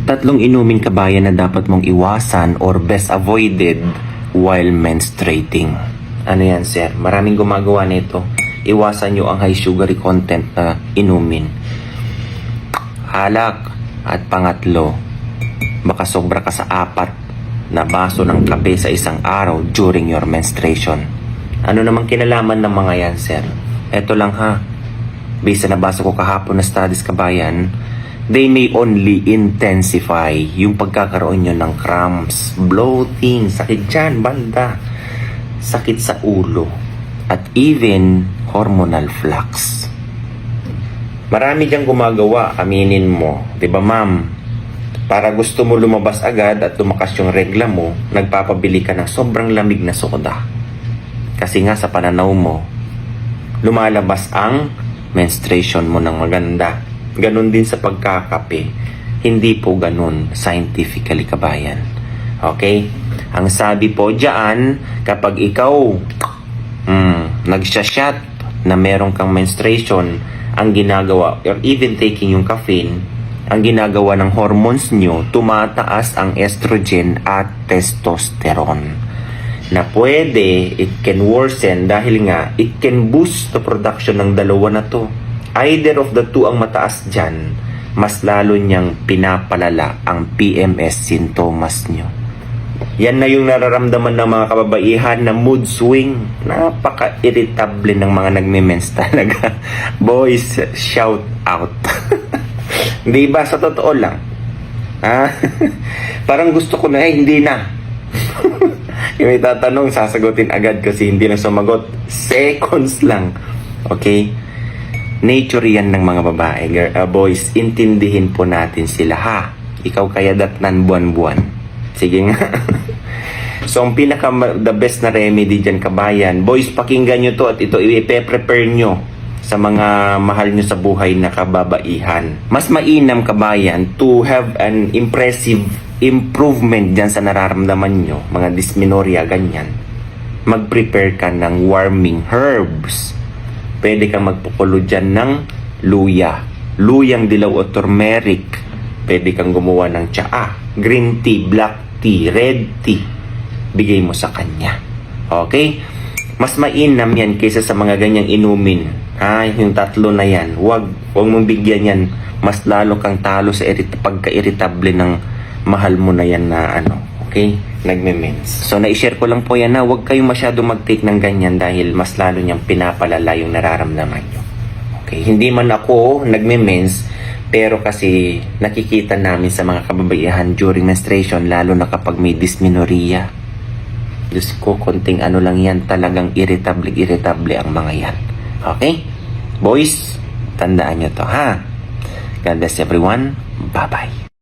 Tatlong inumin kabayan na dapat mong iwasan or best avoided while menstruating. Ano yan, sir? Maraming gumagawa nito. Iwasan nyo ang high sugary content na inumin. Alak. At pangatlo, baka sobra ka sa 4 na baso ng kape sa isang araw during your menstruation. Ano namang kinalaman ng mga yan, sir? Eto lang ha. Based sa nabasa ko kahapon na studies kabayan, they may only intensify yung pagkakaroon nyo ng cramps, bloating, sakit dyan, banda, sakit sa ulo, at even hormonal flux. Marami diyang gumagawa, aminin mo. Diba, ma'am? Para gusto mo lumabas agad at lumakas yung regla mo, nagpapabili ka ng sobrang lamig na soda. Kasi nga sa pananaw mo, lumalabas ang menstruation mo ng maganda. Ganon din sa pagkakape. Hindi po ganon scientifically kabayan. Okay? Ang sabi po dyan, kapag ikaw nagsashot na meron kang menstruation, ang ginagawa, or even taking yung caffeine, ang ginagawa ng hormones nyo, tumataas ang estrogen at testosterone. Na pwede, it can worsen dahil nga, it can boost the production ng dalawa na to. Either of the two ang mataas dyan, mas lalo niyang pinapalala ang PMS sintomas nyo. Yan na yung nararamdaman ng mga kababaihan na mood swing. Napaka-irritable ng mga nagme-mens talaga. Boys, shout out. Di ba? Sa totoo lang. Parang gusto ko na, hindi na. Yung may tatanong, sasagutin agad kasi hindi na sumagot. Seconds lang. Okay? Nature yan ng mga babae. Boys, intindihin po natin sila ha. Ikaw kaya datnan buwan-buwan. Sige nga. So, ang the best na remedy dyan, kabayan. Boys, pakinggan nyo to at ito i-prepare nyo sa mga mahal nyo sa buhay na kababaihan. Mas mainam, kabayan, to have an impressive improvement dyan sa nararamdaman nyo, mga dysmenorrhea, ganyan. Mag-prepare ka ng warming herbs. Pwede kang magpukulo dyan ng luya. Luyang dilaw o turmeric. Pwede kang gumawa ng tsaa, green tea, black tea, red tea, bigay mo sa kanya. Okay? Mas mainam yan kaysa sa mga ganyang inumin. Yung tatlo na yan. Huwag mong bigyan yan. Mas lalo kang talo sa pagka-irritable ng mahal mo na yan na okay? Nagme-mens. So, na-share ko lang po yan na huwag kayong masyado mag-take ng ganyan dahil mas lalo niyang pinapalala yung nararamdaman nyo. Okay? Hindi man ako nagme-mens, pero kasi nakikita namin sa mga kababaihan during menstruation, lalo na kapag may dysmenorrhea. Diyos ko, konting lang yan, talagang irritable ang mga yan. Okay? Boys, tandaan nyo to ha. God bless everyone. Bye-bye.